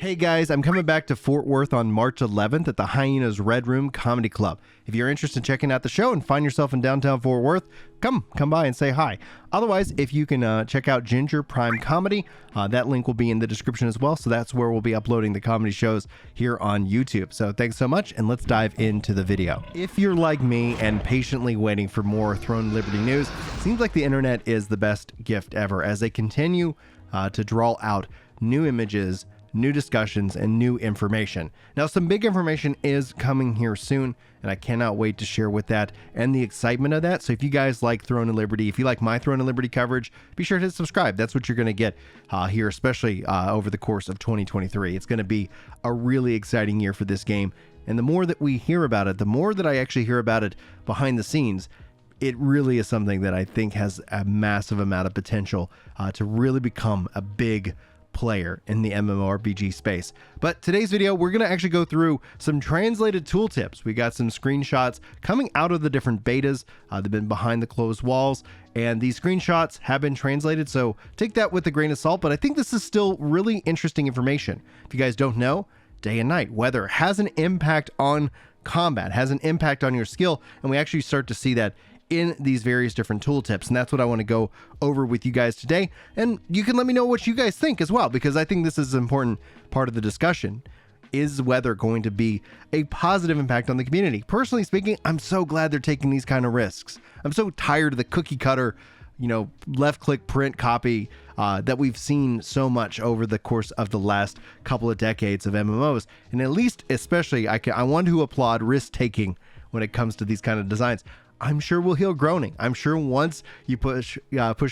Hey guys, I'm coming back to Fort Worth on March 11th at the Hyenas Red Room Comedy Club. If you're interested in checking out the show and find yourself in downtown Fort Worth, come by and say hi. Otherwise, if you can check out Ginger Prime Comedy, that link will be in the description as well. So that's where we'll be uploading the comedy shows here on YouTube. So thanks so much, and let's dive into the video. If you're like me and patiently waiting for more Throne of Liberty news, seems like the internet is the best gift ever as they continue to draw out new images, new discussions, and new information. Now, some big information is coming here soon, and I cannot wait to share with that and the excitement of that. So if you guys like Throne of Liberty, if you like my Throne of Liberty coverage, be sure to hit subscribe. That's what you're going to get here, especially over the course of 2023. It's going to be a really exciting year for this game. And the more that we hear about it, the more that I actually hear about it behind the scenes, it really is something that I think has a massive amount of potential to really become a big player in the MMORPG space. But today's video, we're going to actually go through some translated tooltips. We got some screenshots coming out of the different betas. They've been behind the closed walls, and these screenshots have been translated, so take that with a grain of salt, but I think this is still really interesting information. If you guys don't know, day and night weather has an impact on combat, has an impact on your skill, and we actually start to see that in these various different tooltips, and that's what I want to go over with you guys today. And you can let me know what you guys think as well, because I think this is an important part of the discussion. Is weather going to be a positive impact on the community? Personally speaking, I'm so glad they're taking these kind of risks. I'm so tired of the cookie cutter, left click print copy that we've seen so much over the course of the last couple of decades of MMOs. And at least, especially, I want to applaud risk taking when it comes to these kind of designs. I'm sure we'll heal groaning. I'm sure once you push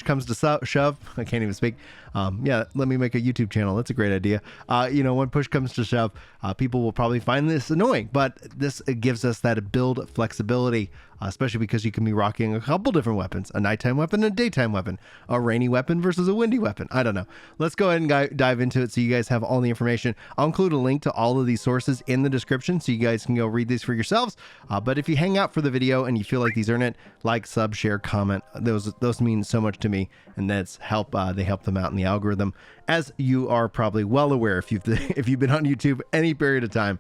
comes to shove, I can't even speak. Yeah, let me make a YouTube channel. That's a great idea. When push comes to shove, people will probably find this annoying, but this gives us that build flexibility, especially because you can be rocking a couple different weapons, a nighttime weapon and a daytime weapon, a rainy weapon versus a windy weapon. I don't know. Let's go ahead and dive into it so you guys have all the information. I'll include a link to all of these sources in the description so you guys can go read these for yourselves. But if you hang out for the video and you feel like these earn it, like, sub, share, comment. Those mean so much to me, and that's they help them out in the algorithm, as you are probably well aware if you've been on YouTube any period of time.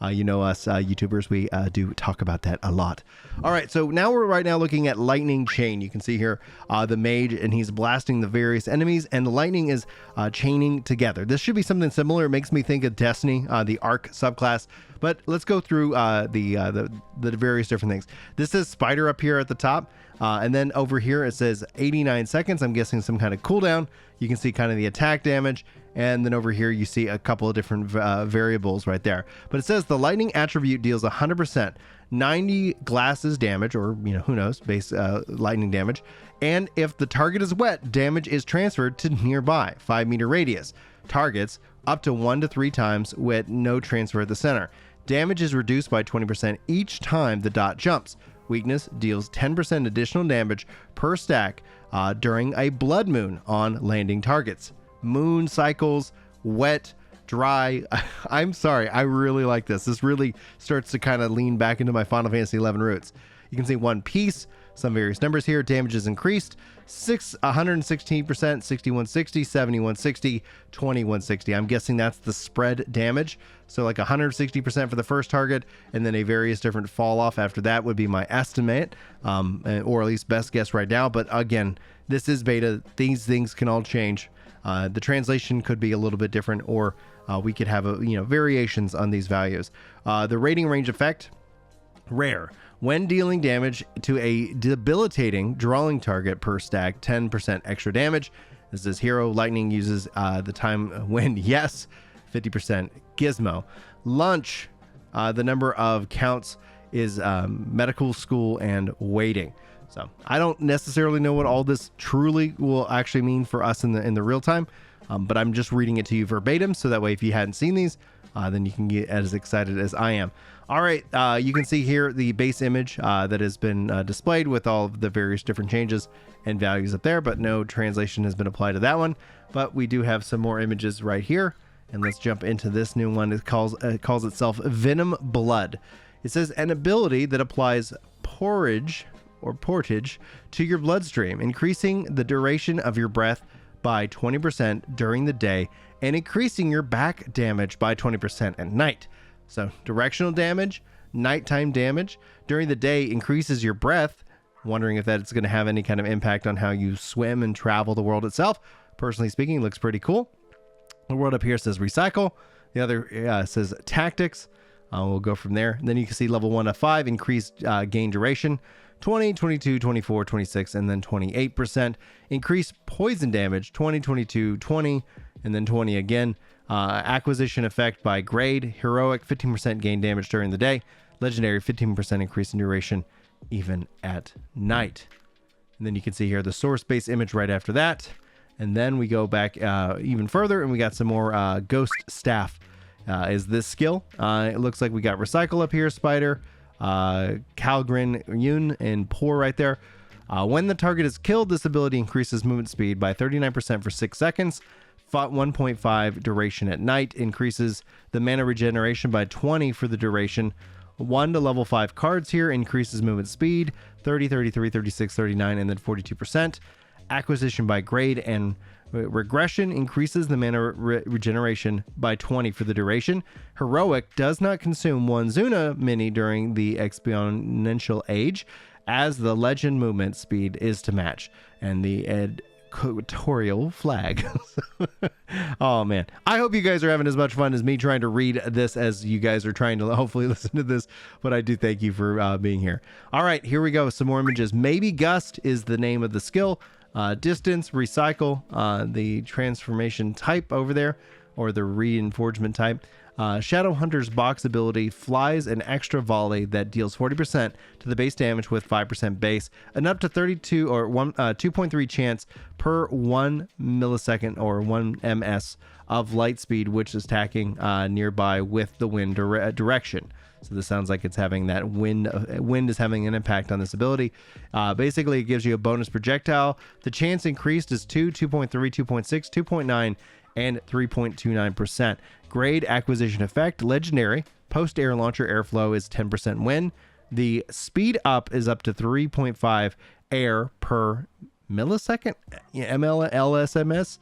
You know us YouTubers, we do talk about that a lot. All right, so now we're right now looking at Lightning Chain. You can see here the mage, and he's blasting the various enemies, and the lightning is chaining together. This should be something similar. It makes me think of Destiny, the Arc subclass. But let's go through the various different things. This says spider up here at the top, and then over here it says 89 seconds. I'm guessing some kind of cooldown. You can see kind of the attack damage. And then over here, you see a couple of different variables right there. But it says the lightning attribute deals 100%, 90 glasses damage, or, who knows, base lightning damage. And if the target is wet, damage is transferred to nearby 5-meter radius targets up to 1 to 3 times with no transfer at the center. Damage is reduced by 20% each time the dot jumps. Weakness deals 10% additional damage per stack during a blood moon on landing targets. Moon cycles, wet, dry. I'm sorry, I really like this. This really starts to kind of lean back into my Final Fantasy XI roots. You can see one piece, some various numbers here. Damage is increased 116%, 6160, 7160, 2160. I'm guessing that's the spread damage. So like 160% for the first target, and then a various different fall off after that would be my estimate, or at least best guess right now. But again, this is beta. These things can all change. The translation could be a little bit different, or we could have variations on these values. The rating range effect, rare. When dealing damage to a debilitating drawing target per stack, 10% extra damage. This is hero. Lightning uses the time when, yes, 50% gizmo. Lunch, the number of counts is medical school and waiting. So I don't necessarily know what all this truly will actually mean for us in the real time, but I'm just reading it to you verbatim, so that way if you hadn't seen these, then you can get as excited as I am. All right, you can see here the base image that has been displayed with all of the various different changes and values up there, but no translation has been applied to that one. But we do have some more images right here, and let's jump into this new one. It calls itself Venom Blood. It says an ability that applies portage to your bloodstream, increasing the duration of your breath by 20% during the day and increasing your back damage by 20% at night. So directional damage, nighttime damage. During the day increases your breath. Wondering if that's going to have any kind of impact on how you swim and travel the world itself. Personally speaking, looks pretty cool. The world up here says recycle. The other says tactics. We'll go from there. And then you can see level 1 of 5, increased gain duration, 20, 22, 24, 26, and then 28%. Increased poison damage, 20, 22, 20, and then 20 again. Acquisition effect by grade, heroic, 15% gain damage during the day. Legendary, 15% increase in duration, even at night. And then you can see here the source base image right after that. And then we go back even further, and we got some more Ghost Staff is this skill. It looks like we got Recycle up here, Spider, Calgrin, Yun, and Pour right there. When the target is killed, this ability increases movement speed by 39% for 6 seconds. 1.5 duration at night. Increases the mana regeneration by 20 for the duration. 1 to level 5 cards here. Increases movement speed 30, 33, 36, 39, and then 42%. Acquisition by grade and regression increases the mana regeneration by 20 for the duration. Heroic does not consume 1 Zuna mini during the exponential age, as the legend movement speed is to match. And the editorial flag. Oh man, I hope you guys are having as much fun as me trying to read this as you guys are trying to hopefully listen to this, but I do thank you for being here. All right, here we go, some more images. Maybe Gust is the name of the skill. Distance, recycle, the transformation type over there, or the reinforgement type. Shadowhunter's box ability flies an extra volley that deals 40% to the base damage with 5% base, and up to 32 or 2.3 chance per 1 millisecond or 1 ms of light speed, which is attacking nearby with the wind direction. So this sounds like it's having that wind is having an impact on this ability. Basically, it gives you a bonus projectile. The chance increased is 2, 2.3, 2.6, 2.9, and 3.29%. Grade acquisition effect, legendary. Post air launcher airflow is 10% win. The speed up is up to 3.5 air per millisecond. LSMS.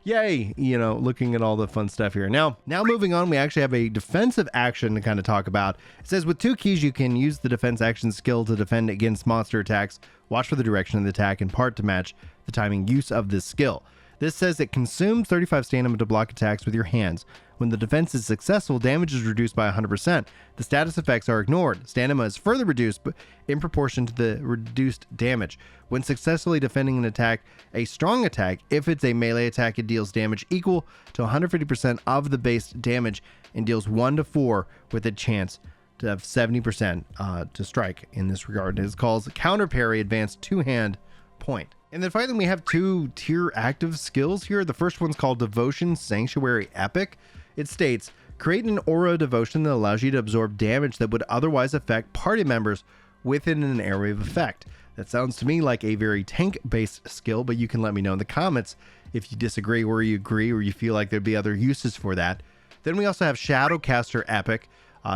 Yay, looking at all the fun stuff here. Now moving on, we actually have a defensive action to kind of talk about. It says with 2 keys, you can use the defense action skill to defend against monster attacks. Watch for the direction of the attack in part to match the timing use of this skill. This says it consumes 35 stamina to block attacks with your hands. When the defense is successful, damage is reduced by 100%. The status effects are ignored. Stamina is further reduced in proportion to the reduced damage. When successfully defending an attack, a strong attack, if it's a melee attack, it deals damage equal to 150% of the base damage and deals 1 to 4 with a chance to have 70% to strike in this regard. It is called Counter Parry Advanced Two-Hand Point. And then finally, we have 2 tier active skills here. The first one's called Devotion Sanctuary Epic. It states, create an aura of devotion that allows you to absorb damage that would otherwise affect party members within an area of effect. That sounds to me like a very tank-based skill, but you can let me know in the comments if you disagree or you agree or you feel like there'd be other uses for that. Then we also have Shadowcaster Epic.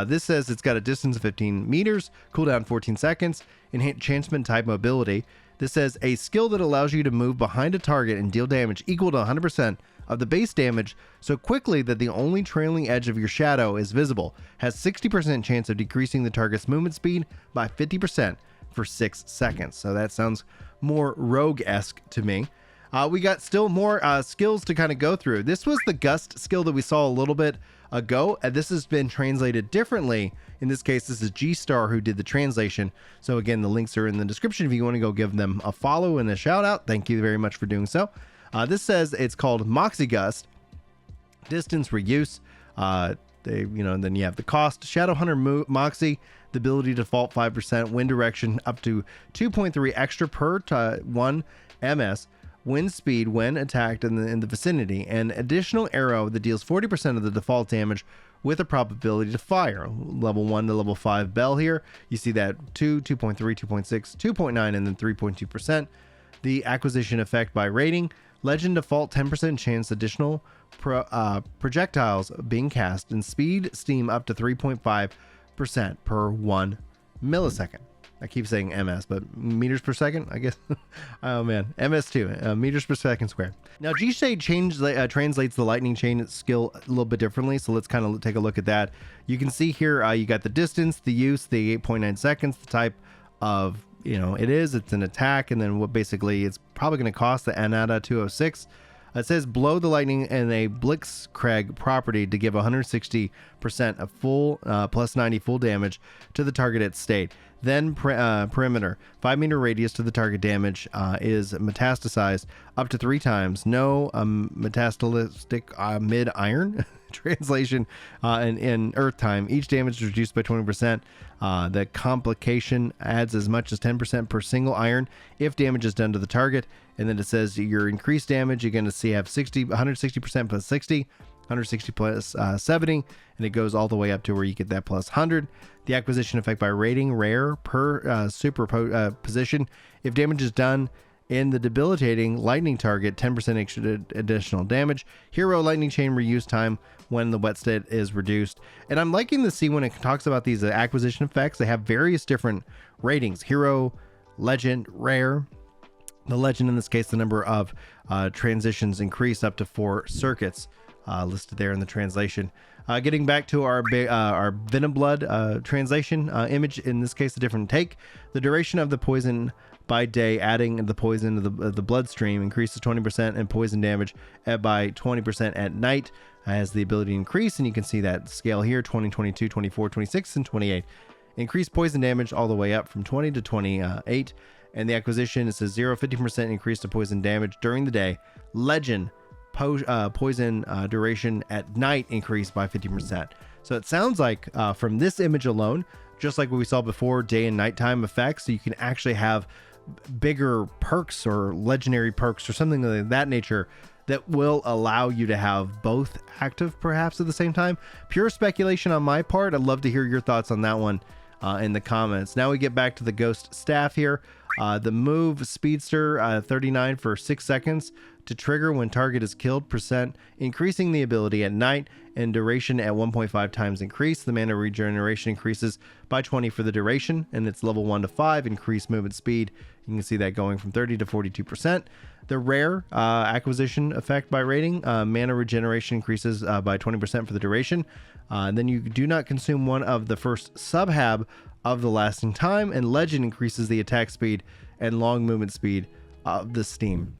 This says it's got a distance of 15 meters, cooldown 14 seconds, enhancement type mobility. This says a skill that allows you to move behind a target and deal damage equal to 100% of the base damage so quickly that the only trailing edge of your shadow is visible. Has 60% chance of decreasing the target's movement speed by 50% for 6 seconds. So that sounds more rogue-esque to me. We got still more skills to kind of go through. This was the Gust skill that we saw a little bit ago. This has been translated differently. In this case, this is G-Star who did the translation. So again, the links are in the description if you want to go give them a follow and a shout out. Thank you very much for doing so. This says it's called Moxigust. Distance reuse. Then you have the cost. Shadowhunter Moxie. The ability to default 5%. Wind direction up to 2.3 extra per 1 ms. Wind speed when attacked in the vicinity. And additional arrow that deals 40% of the default damage with a probability to fire. Level 1 to level 5 bell here. You see that 2, 2.3, 2.6, 2.9, and then 3.2%. The acquisition effect by rating. Legend default 10% chance additional projectiles being cast, and speed steam up to 3.5% per 1 millisecond. I keep saying ms, but meters per second, I guess. Oh man, ms2, meters per second squared. Now G-Shade translates the lightning chain skill a little bit differently, so let's kind of take a look at that. You can see here you got the distance, the use, the 8.9 seconds, the type of, it's an attack, and then what basically it's probably going to cost, the Anata 206. It says blow the lightning and a Blitzkrieg property to give 160% of full plus 90 full damage to the target at state. Then perimeter, 5-meter radius to the target damage is metastasized up to 3 times. No metastatic mid-iron. Translation in Earth time. Each damage is reduced by 20%. The complication adds as much as 10% per single iron if damage is done to the target. And then it says your increased damage, you're going to see have 160% plus 60, 160 plus 70, and it goes all the way up to where you get that plus 100. The acquisition effect by rating, rare per superposition. If damage is done in the debilitating lightning target, 10% extra additional damage. Hero lightning chain reuse time when the wet state is reduced. And I'm liking to see when it talks about these acquisition effects, they have various different ratings: hero, legend, rare. The legend, in this case, the number of transitions increased up to 4 circuits, listed there in the translation. Getting back to our Venom Blood translation image, in this case, a different take. The duration of the poison by day, adding the poison to the bloodstream, increases 20%, and poison damage by 20% at night has the ability to increase, and you can see that scale here: 20, 22, 24, 26, and 28. Increased poison damage all the way up from 20 to 28. And the acquisition, it says 50% increase to poison damage during the day. Legend, poison duration at night increased by 50%. So it sounds like from this image alone, just like what we saw before, day and nighttime effects, so you can actually have bigger perks or legendary perks or something of that nature that will allow you to have both active perhaps at the same time. Pure speculation on my part. I'd love to hear your thoughts on that one in the comments. Now we get back to the Ghost staff here. The move Speedster 39 for 6 seconds to trigger when target is killed, %, increasing the ability at night, and duration at 1.5 times increase. The mana regeneration increases by 20 for the duration, and it's level 1 to 5, increased movement speed. You can see that going from 30 to 42%. The rare acquisition effect by rating, mana regeneration increases by 20% for the duration. Then you do not consume one of the first sub-hab of the lasting time, and legend increases the attack speed and long movement speed of the stream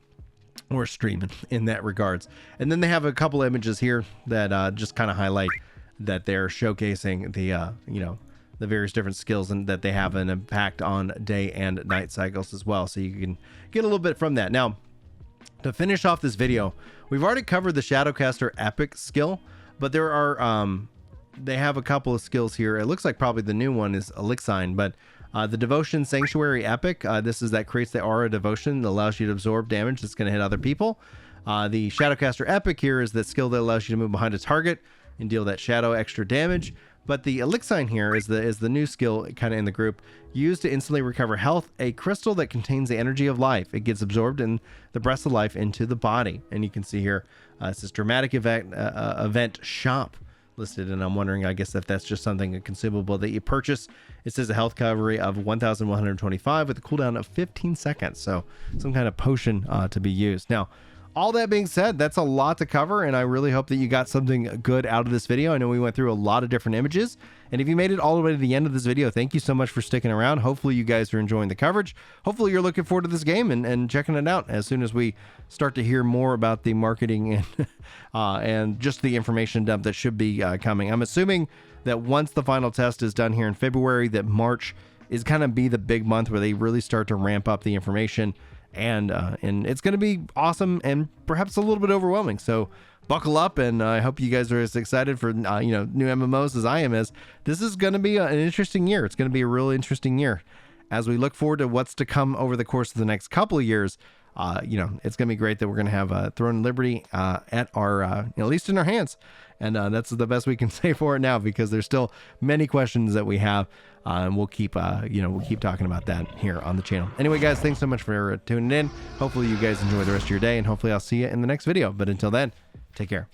in that regards. And then they have a couple images here that just kind of highlight that they're showcasing the the various different skills and that they have an impact on day and night cycles as well, so you can get a little bit from that. Now, to finish off this video, we've already covered the Shadowcaster Epic skill, but there are they have a couple of skills here. It looks like probably the new one is Elixine, but the Devotion Sanctuary Epic, this is that creates the aura devotion that allows you to absorb damage that's going to hit other people. The Shadowcaster Epic here is that skill that allows you to move behind a target and deal that shadow extra damage. But the Elixine here is the new skill kind of in the group, used to instantly recover health, a crystal that contains the energy of life. It gets absorbed in the breath of life into the body. And you can see here, it says dramatic event shop listed, and I'm wondering, I guess, if that's just something, a consumable that you purchase. It says a health recovery of 1,125 with a cooldown of 15 seconds, so some kind of potion to be used. Now, all that being said, that's a lot to cover, and I really hope that you got something good out of this video. I know we went through a lot of different images, and if you made it all the way to the end of this video, thank you so much for sticking around. Hopefully you guys are enjoying the coverage. Hopefully you're looking forward to this game and checking it out as soon as we start to hear more about the marketing and just the information dump that should be coming. I'm assuming that once the final test is done here in February, that March is kind of be the big month where they really start to ramp up the information. And it's going to be awesome and perhaps a little bit overwhelming. So buckle up, and I hope you guys are as excited for new MMOs as I am. As this is going to be an interesting year. It's going to be a really interesting year as we look forward to what's to come over the course of the next couple of years. It's going to be great that we're going to have Throne of Liberty at our at least in our hands, and that's the best we can say for it now, because there's still many questions that we have, and we'll keep talking about that here on the channel. Anyway, guys, thanks so much for tuning in. Hopefully you guys enjoy the rest of your day, and hopefully I'll see you in the next video. But until then, take care.